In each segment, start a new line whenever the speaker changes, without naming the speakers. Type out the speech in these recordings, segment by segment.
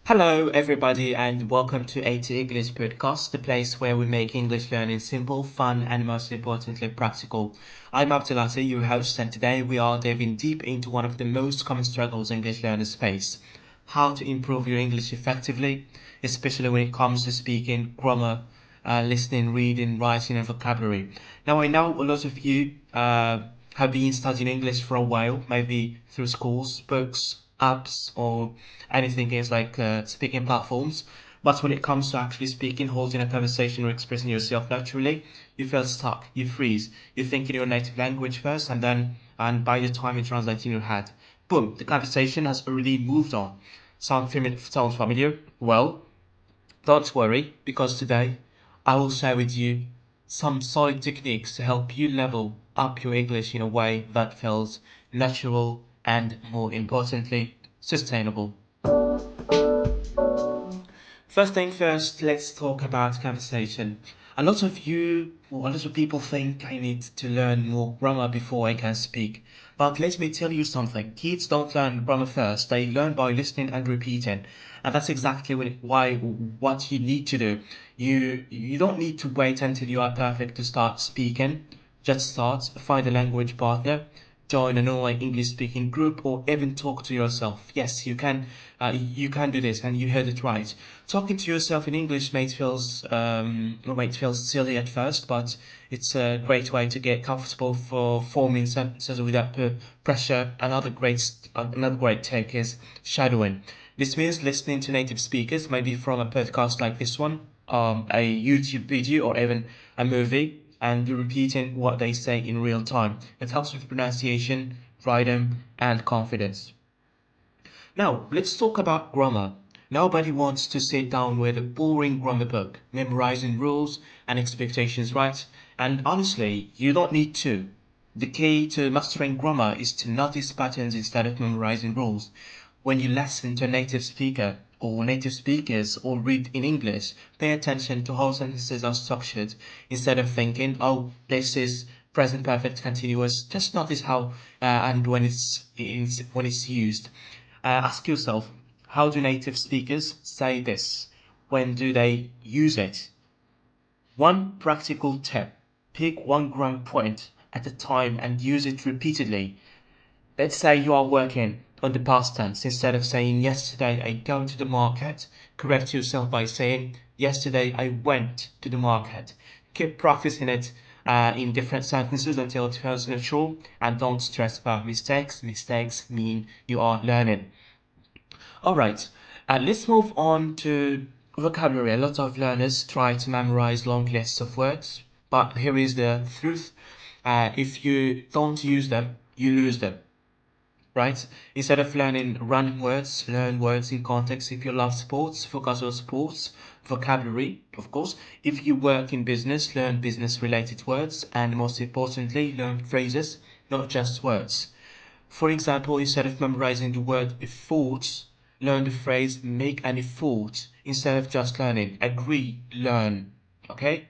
Hello, everybody, and welcome to ATEGLISH podcast, the place where we make English learning simple, fun, and most importantly, practical. I'm Abdulati, your host, and today we are diving deep into one of the most common struggles English learners face: how to improve your English effectively, especially when it comes to speaking, grammar, listening, reading, writing, and vocabulary. Now, I know a lot of you have been studying English for a while, maybe through schools, books, apps, or anything is like speaking platforms. But when it comes to actually speaking, holding a conversation, or expressing yourself naturally, you feel stuck, you freeze, you think in your native language first, and by the time you translate in your head, boom, the conversation has already moved on. Sounds familiar? Well, don't worry, because today I will share with you some solid techniques to help you level up your English in a way that feels natural and, more importantly, sustainable. First thing first, let's talk about conversation. A lot of people think I need to learn more grammar before I can speak. But let me tell you something. Kids don't learn grammar first. They learn by listening and repeating. And that's exactly what you need to do. You don't need to wait until you are perfect to start speaking. Just start, find a language partner, join an online English speaking group, or even talk to yourself. Yes, you can do this, and you heard it right. Talking to yourself in English might feel silly at first, but it's a great way to get comfortable for forming sentences without pressure. Another great tip is shadowing. This means listening to native speakers, maybe from a podcast like this one, a YouTube video, or even a movie, and repeating what they say in real time. It helps with pronunciation, rhythm, and confidence. Now, let's talk about grammar. Nobody wants to sit down with a boring grammar book, memorizing rules and expectations, right? And honestly, you don't need to. The key to mastering grammar is to notice patterns instead of memorizing rules. When you listen to a native speaker or native speakers or read in English, pay attention to how sentences are structured instead of thinking, oh, this is present perfect continuous. Just notice how and when it's used. Ask yourself, how do native speakers say this? When do they use it? One practical tip: pick one grammar point at a time and use it repeatedly. Let's say you are working on the past tense. Instead of saying yesterday I go to the market, correct yourself by saying yesterday I went to the market. Keep practicing it in different sentences until it feels natural, and don't stress about mistakes. Mistakes mean you are learning. All right, let's move on to vocabulary. A lot of learners try to memorize long lists of words, but here is the truth. If you don't use them, you lose them, right? Instead of learning random words, learn words in context. If you love sports, focus on sports. Vocabulary, of course. If you work in business, learn business related words, and most importantly, learn phrases, not just words. For example, instead of memorizing the word effort, learn the phrase make an effort instead of just learning. Agree, learn. Okay?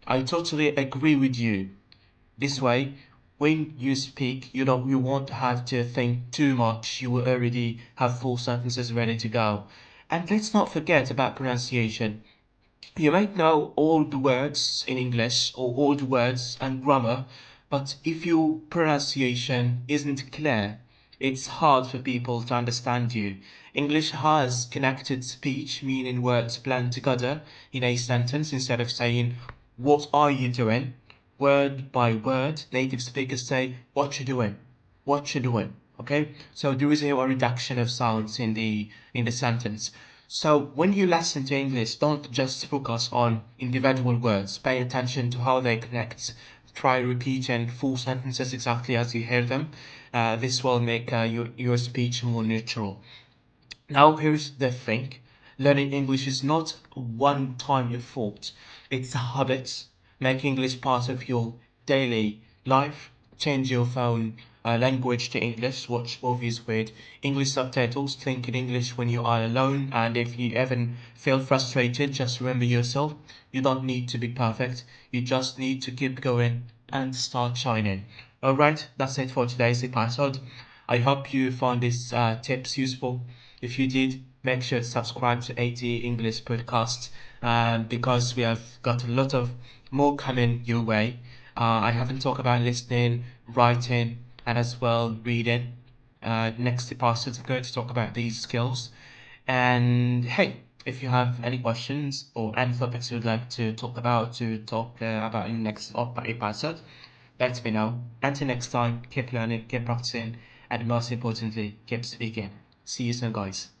I totally agree with you. This way, when you speak, you won't have to think too much. You will already have full sentences ready to go. And let's not forget about pronunciation. You might know all the words in English or all the words and grammar, but if your pronunciation isn't clear, it's hard for people to understand you. English has connected speech, meaning words blend together in a sentence. Instead of saying, what are you doing? Word by word, native speakers say, what you doing? What you doing? Okay? So there is a reduction of sounds in the sentence. So when you listen to English, don't just focus on individual words. Pay attention to how they connect. Try repeating full sentences exactly as you hear them. This will make your speech more natural. Now here's the thing. Learning English is not a one-time effort. It's a habit. Make English part of your daily life. Change your phone language to English. Watch movies with English subtitles. Think in English when you are alone. And if you ever feel frustrated, just remember yourself. You don't need to be perfect. You just need to keep going and start shining. Alright, that's it for today's episode. I hope you found these tips useful. If you did, make sure to subscribe to AT English podcast, because we have got a lot of more coming your way. I haven't talked about listening, writing, and as well reading. Next episode, we're going to talk about these skills. And hey, if you have any questions or any topics you'd like to talk about, about in next episode, let me know. Until next time, keep learning, keep practicing, and most importantly, keep speaking. See you soon, guys.